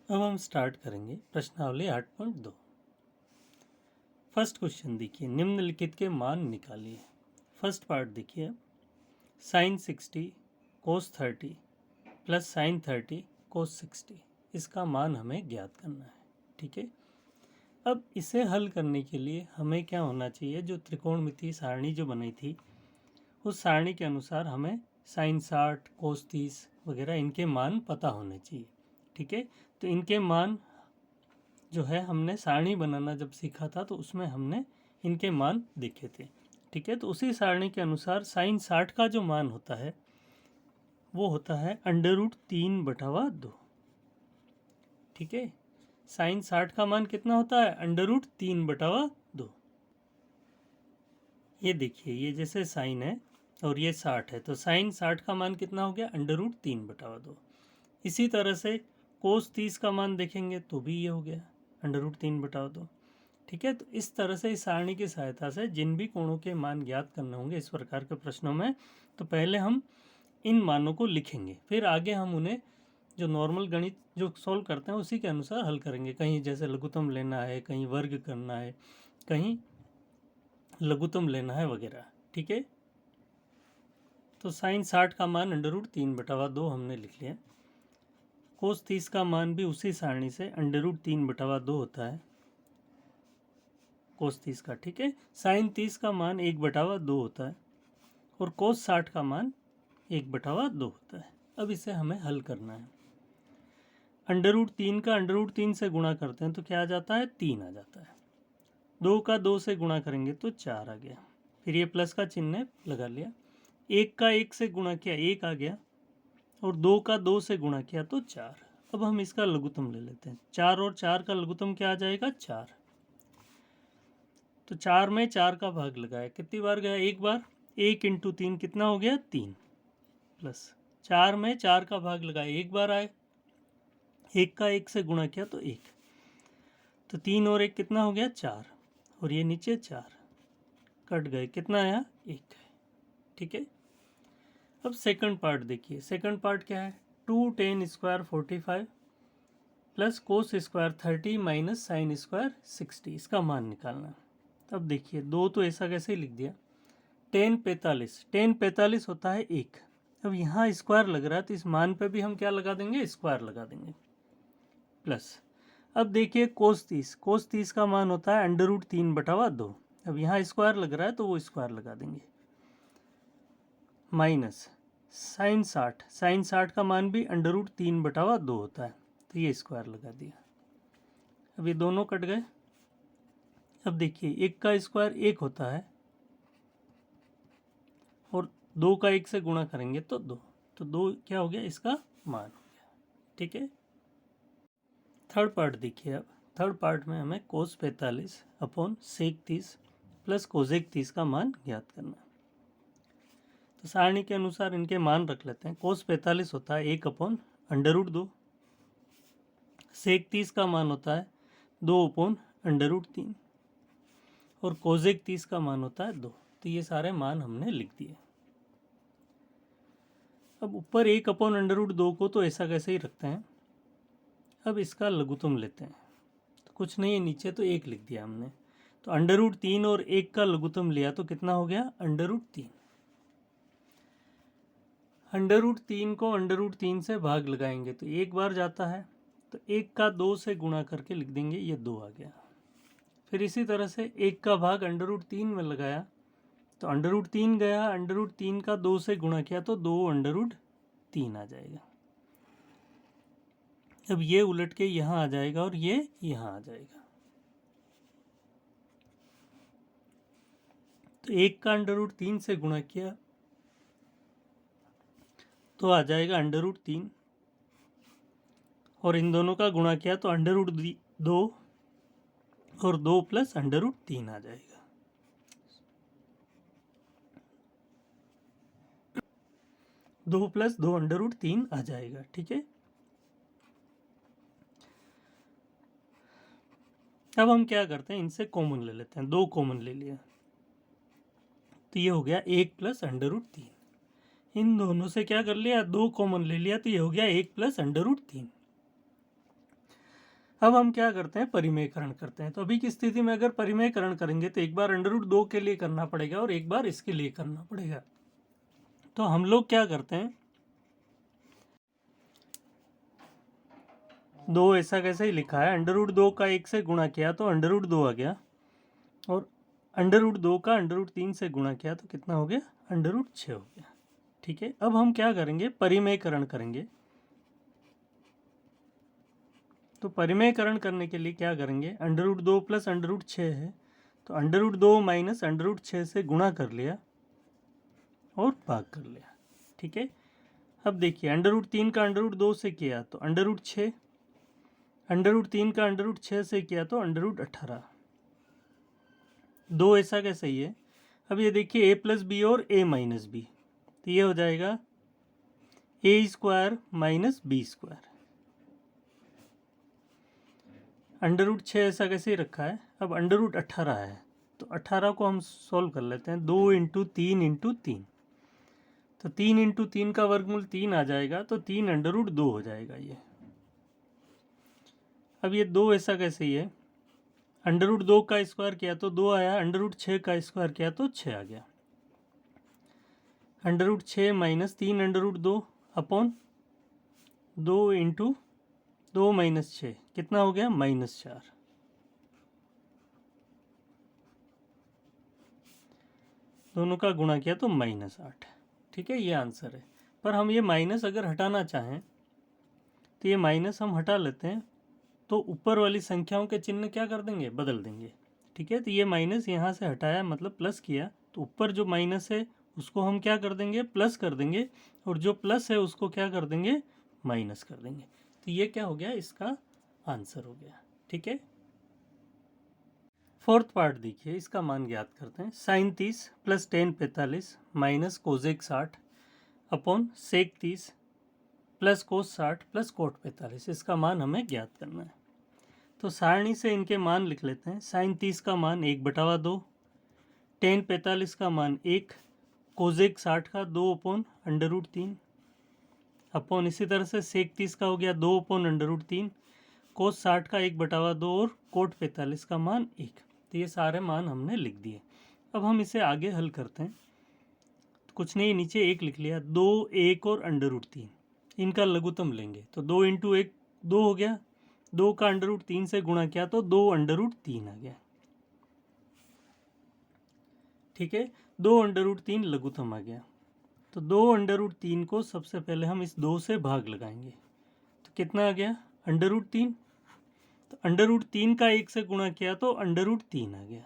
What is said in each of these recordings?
अब हम स्टार्ट करेंगे प्रश्नावली 8.2। फर्स्ट क्वेश्चन देखिए, निम्नलिखित के मान निकालिए। फर्स्ट पार्ट देखिए, साइन 60 कोस 30 प्लस साइन 30 कोस 60, इसका मान हमें ज्ञात करना है। ठीक है, अब इसे हल करने के लिए हमें क्या होना चाहिए, जो त्रिकोणमितीय सारणी जो बनाई थी उस सारणी के अनुसार हमें साइन 60 कोस 30 वगैरह इनके मान पता होने चाहिए। ठीक है, तो इनके मान जो है हमने सारणी बनाना जब सीखा था तो उसमें हमने इनके मान देखे थे। ठीक है, तो उसी सारणी के अनुसार साइन 60 का जो मान होता है वो होता है √3/2। ठीक है, साइन 60 का मान कितना होता है, √3/2। ये देखिए, ये जैसे साइन है और ये 60 है, तो साइन 60 का मान कितना हो गया, √3/2। इसी तरह से कोस 30 का मान देखेंगे तो भी ये हो गया √3/2। ठीक है, तो इस तरह से इस सारणी की सहायता से जिन भी कोणों के मान ज्ञात करने होंगे इस प्रकार के प्रश्नों में, तो पहले हम इन मानों को लिखेंगे, फिर आगे हम उन्हें जो नॉर्मल गणित जो सॉल्व करते हैं उसी के अनुसार हल करेंगे। कहीं जैसे लघुत्तम लेना है, कहीं वर्ग करना है, कहीं लघुत्तम लेना है वगैरह। ठीक है, तो साइन 60 का मान √3/2 हमने लिख लिया। कोस 30 का मान भी उसी सारणी से √3/2 होता है कोस 30 का। ठीक है, साइन 30 का मान 1/2 होता है और कोस 60 का मान 1/2 होता है। अब इसे हमें हल करना है। √3 का √3 से गुणा करते हैं तो क्या आ जाता है, 3 आ जाता है। 2 का 2 से गुणा करेंगे तो 4 आ गया, फिर ये प्लस का चिन्ह लगा लिया। 1 का 1 से गुणा किया 1 आ गया, और 2 का 2 से गुणा किया तो 4। अब हम इसका लघुत्तम ले लेते हैं। 4 और 4 का लघुत्तम क्या आ जाएगा, 4। तो 4 में 4 का भाग लगाया, कितनी बार गया, एक बार। 1 × 3 कितना हो गया, 3, प्लस 4 में 4 का भाग लगाया, एक बार आए। 1 का 1 से गुणा किया तो 1, तो 3 और 1 कितना हो गया, 4, और ये नीचे 4 कट गए, कितना आया, 1। ठीक है, अब सेकंड पार्ट देखिए। सेकंड पार्ट क्या है, 2tan² 45 plus cos square 30 minus sine square 60, इसका मान निकालना। अब देखिए, दो तो ऐसा कैसे लिख दिया। tan 45 होता है 1। अब यहाँ स्क्वायर लग रहा है तो इस मान पे भी हम क्या लगा देंगे, स्क्वायर लगा देंगे, प्लस। अब देखिए कोस 30 का मान होता है √3/2। अब यहाँ स्क्वायर लग रहा है तो वो स्क्वायर लगा देंगे, माइनस साइन 60 का मान भी √3/2 होता है, तो ये स्क्वायर लगा दिया। अब ये दोनों कट गए। अब देखिए, 1 का स्क्वायर 1 होता है और 2 का 1 से गुणा करेंगे तो 2, तो 2 क्या हो गया, इसका मान हो गया। ठीक है, थर्ड पार्ट देखिए। अब थर्ड पार्ट में हमें कोस 45 अपॉन सेक 30 प्लस कोसेक 30 का मान ज्ञात करना है। तो सारणी के अनुसार इनके मान रख लेते हैं। कोस 45 होता है 1/√2, सेक 30 का मान होता है 2/√3, और कोसेक 30 का मान होता है 2। तो ये सारे मान हमने लिख दिए। अब ऊपर 1/√2 को तो ऐसा कैसे ही रखते हैं। अब इसका लघुत्तम लेते हैं, तो कुछ नहीं है, नीचे तो 1 लिख दिया हमने। तो √3 और 1 का लघुत्तम लिया तो कितना हो गया, √3। √3 को √3 से भाग लगाएंगे तो एक बार जाता है, तो 1 का 2 से गुणा करके लिख देंगे, ये 2 आ गया। फिर इसी तरह से 1 का भाग √3 में लगाया तो √3 गया, √3 का 2 से गुणा किया तो 2/3 आ जाएगा। अब ये उलट के यहाँ आ जाएगा और ये यहाँ आ जाएगा। तो 1 का √3 से गुणा किया तो आ जाएगा √3, और इन दोनों का गुणा किया तो √2, और 2 प्लस √3 आ जाएगा। दो प्लस 2 √3 आ जाएगा। ठीक है, अब हम क्या करते हैं, इनसे कॉमन ले लेते हैं। 2 कॉमन ले लिया तो ये हो गया 1 प्लस √3। इन दोनों से क्या कर लिया, 2 कॉमन ले लिया तो ये हो गया 1 प्लस √3। अब हम क्या करते हैं, परिमेयकरण करते हैं। तो अभी की स्थिति में अगर परिमेयकरण करेंगे तो एक बार √2 के लिए करना पड़ेगा और एक बार इसके लिए करना पड़ेगा। तो हम लोग क्या करते हैं, 2 ऐसा कैसे ही लिखा है, √2 का 1 से गुणा किया तो √2 आ गया, और √2 का √3 से गुणा किया तो कितना हो गया, √6 हो गया। ठीक है, अब हम क्या करेंगे, परिमेयकरण करेंगे। तो परिमेयकरण करने के लिए क्या करेंगे, √2 प्लस √6 है, तो √2 माइनस √6 से गुणा कर लिया और भाग कर लिया। ठीक है, अब देखिए √3 का √2 से किया तो √6, √3 का √6 से किया तो √18, 2 ऐसा कैसे सही है। अब ये देखिए a प्लस बी और a माइनस बी, तो ये हो जाएगा a² माइनस b²। √6 ऐसा कैसे रखा है, अब √18 है, तो 18 को हम सॉल्व कर लेते हैं, 2 × 3 × 3, तो 3 × 3 का वर्गमूल 3 आ जाएगा, तो 3 √2 हो जाएगा ये। अब ये 2 ऐसा कैसे ही है, √2 का स्क्वायर किया तो 2 आया, √6 का स्क्वायर किया तो 6 आ गया, √6 माइनस 3 √2 अपॉन 2 × 2 माइनस 6 कितना हो गया, -4। दोनों का गुणा किया तो -8। ठीक है, ये आंसर है। पर हम ये माइनस अगर हटाना चाहें तो ये माइनस हम हटा लेते हैं, तो ऊपर वाली संख्याओं के चिन्ह क्या कर देंगे, बदल देंगे। ठीक है, तो ये माइनस यहाँ से हटाया मतलब प्लस किया, तो ऊपर जो माइनस है उसको हम क्या कर देंगे, प्लस कर देंगे, और जो प्लस है उसको क्या कर देंगे, माइनस कर देंगे। तो ये क्या हो गया, इसका आंसर हो गया। ठीक है, फोर्थ पार्ट देखिए, इसका मान ज्ञात करते हैं। sin 30 plus tan 45 minus cosec 60 upon sec 30 plus cos 60 plus cot 45, इसका मान हमें ज्ञात करना है। तो सारणी से इनके मान लिख लेते हैं। sin 30 का मान 1/2, tan 45 का मान 1, कोसेक 60 का 2/√3 अपॉन, इसी तरह से सेक 30 का हो गया 2/√3, कोस 60 का 1/2 और कोट 45 का मान 1। तो ये सारे मान हमने लिख दिए। अब हम इसे आगे हल करते हैं। तो कुछ नहीं, नीचे 1 लिख लिया, 2, 1 और √3, इनका लघुत्तम लेंगे तो 2 × 1 2 हो गया, 2 का √3 से गुणा किया तो 2 √3 आ गया। ठीक है, 2 √3 लघुत्तम आ गया, तो 2 √3 को सबसे पहले हम इस 2 से भाग लगाएंगे, तो कितना आ गया, √3, तो √3 का 1 से गुणा किया तो √3 आ गया।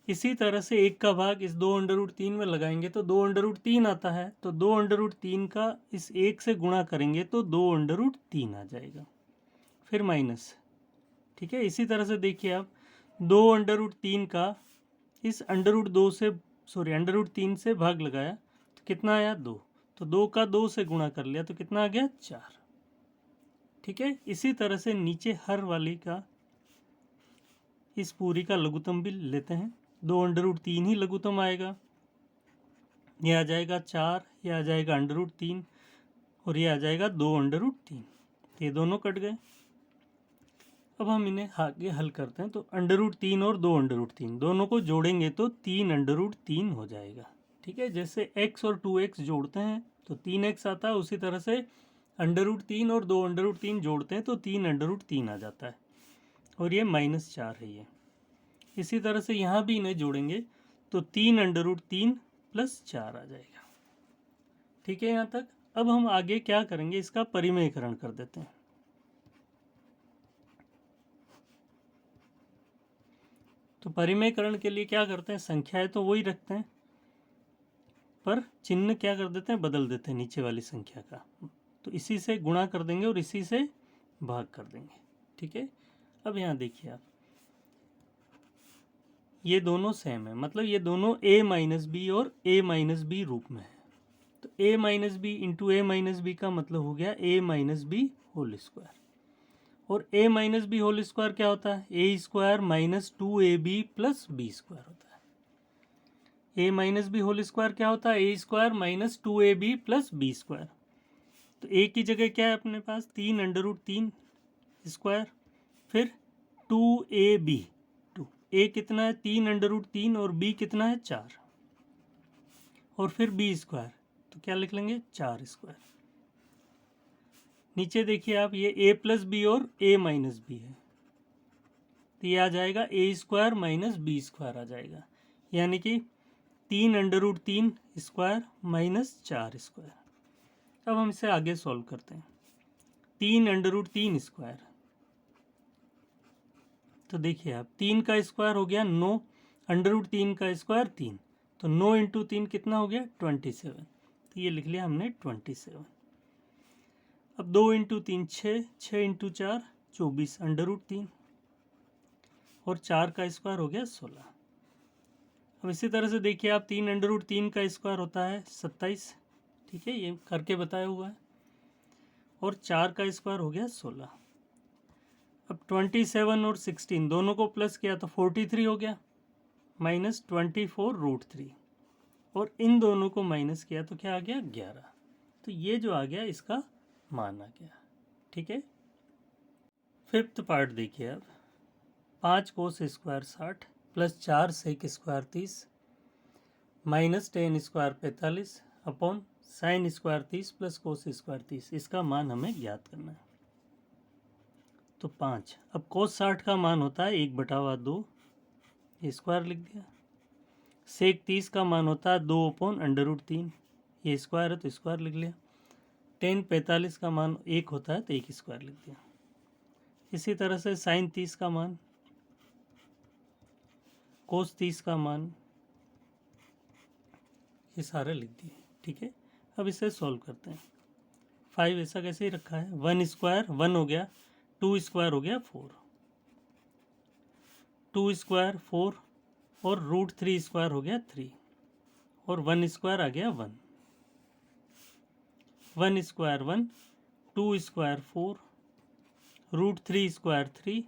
इसी तरह से 1 का भाग इस 2 √3 में लगाएंगे तो 2 √3 आता है, तो 2 √3 का इस 1 से गुणा करेंगे तो 2 √3 आ जाएगा, फिर माइनस। ठीक है, इसी तरह से देखिए आप 2 √3 का इस √3 से भाग लगाया तो कितना आया, 2, तो 2 का 2 से गुणा कर लिया तो कितना आ गया, 4। ठीक है, इसी तरह से नीचे हर वाली का इस पूरी का लघुत्तम भी लेते हैं। 2 √3 ही लघुत्तम आएगा, ये आ जाएगा 4, ये आ जाएगा √3 और ये आ जाएगा 2 √3, ये दोनों कट गए। अब हम इन्हें आगे हल करते हैं, तो √3 और 2 √3 दोनों को जोड़ेंगे तो 3 √3 हो जाएगा। ठीक है, जैसे x और 2x जोड़ते हैं तो 3x आता है, उसी तरह से √3 और 2 √3 जोड़ते हैं तो 3 √3 आ जाता है, और ये -4 है ये। इसी तरह से यहाँ भी इन्हें जोड़ेंगे तो 3 √3 प्लस 4 आ जाएगा। ठीक है, यहाँ तक। अब हम आगे क्या करेंगे, इसका परिमेयकरण कर देते हैं। तो परिमेयकरण के लिए क्या करते हैं, संख्याएं तो वही रखते हैं, पर चिन्ह क्या कर देते हैं, बदल देते हैं नीचे वाली संख्या का। तो इसी से गुणा कर देंगे और इसी से भाग कर देंगे। ठीक है, अब यहाँ देखिए आप, ये दोनों सेम है, मतलब ये दोनों a माइनस बी और a माइनस बी रूप में है। तो a minus b into a minus b का मतलब हो गया a minus b whole square, और a minus b whole square क्या होता है, a² minus 2ab plus b² होता है। a minus b whole square क्या होता है, a² minus 2ab plus b²। तो a की जगह क्या है अपने पास, 3 √3 स्क्वायर फिर 2ab, 2 a कितना है 3√3 और b कितना है 4, और फिर b स्क्वायर, तो क्या लिख लेंगे 4 स्क्वायर। नीचे देखिए आप, ये a प्लस बी और a माइनस बी है, तो ये आ जाएगा a square minus B square आ जाएगा, यानी कि 3√3 स्क्वायर माइनस 4 स्क्वायर। अब हम इसे आगे सॉल्व करते हैं। 3√3 स्क्वायर, तो देखिए आप 3 का स्क्वायर हो गया 9, √3 का स्क्वायर 3, तो 9 इंटू 3 कितना हो गया 27, तो ये लिख लिया हमने 27। अब 2 इंटू 3 6, 6 इंटू 4 24 √3, और 4 का स्क्वायर हो गया 16। अब इसी तरह से देखिए आप 3√3 का स्क्वायर होता है 27, ठीक है, ये करके बताया हुआ है, और 4 का स्क्वायर हो गया 16। अब 27 और 16 दोनों को प्लस किया तो 43 हो गया, माइनस 24√3, और इन दोनों को माइनस किया तो क्या आ गया 11। तो ये जो आ गया इसका मान आ गया, ठीक है। फिफ्थ पार्ट देखिए अब, 5 cos square 60 plus 4 sec square 30 minus 10 square 45 upon sine square 30 plus cos square 30, इसका मान हमें ज्ञात करना है। तो 5, अब कोस 60 का मान होता है 1/2, ये स्क्वायर लिख दिया। सेक 30 का मान होता है 2/√3, ये स्क्वायर है तो स्क्वायर लिख लिया। 10 45 का मान 1 होता है तो 1 स्क्वायर लिख दिया। इसी तरह से साइन 30 का मान, कोस 30 का मान, ये सारे लिख दिए, ठीक है। अब इसे सॉल्व करते हैं। 5 ऐसा कैसे ही रखा है, 1 स्क्वायर 1 हो गया, 2 स्क्वायर हो गया 4, 2 स्क्वायर 4, और √3 स्क्वायर हो गया 3, और 1 स्क्वायर आ गया 1, 1 स्क्वायर 1, 2 स्क्वायर 4, √3 स्क्वायर 3,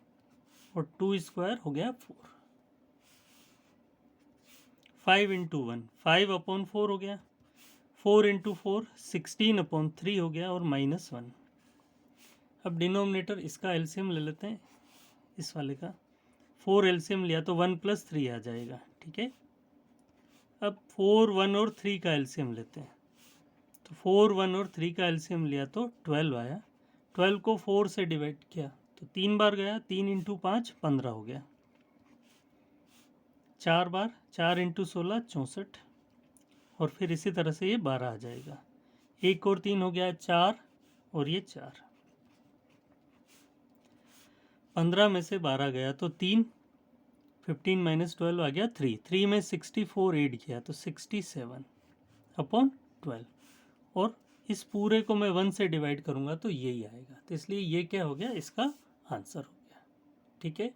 और 2 स्क्वायर हो गया 4। 5 इंटू 1 5/4 हो गया, 4 इंटू 4 16/3 हो गया, और -1। अब डिनोमिनेटर इसका एलसीएम ले लेते हैं, इस वाले का 4 एलसीएम लिया तो 1 + 3 आ जाएगा, ठीक है। अब 4 1 और 3 का एलसीएम लेते हैं, तो 4 1 और 3 का एलसीएम लिया तो 12 आया। 12 को 4 से डिवाइड किया तो 3 बार गया, 3 इंटू 5 15 हो गया, 4 बार 4 इंटू 16 64, और फिर इसी तरह से ये 12 आ जाएगा। 1 और 3 हो गया 4, और ये 4, 15 में से 12 गया तो 3, 15 - 12 आ गया 3, 3 में 64 ऐड किया तो 67/12, और इस पूरे को मैं 1 से डिवाइड करूंगा तो यही आएगा, तो इसलिए ये क्या हो गया, इसका आंसर हो गया, ठीक है।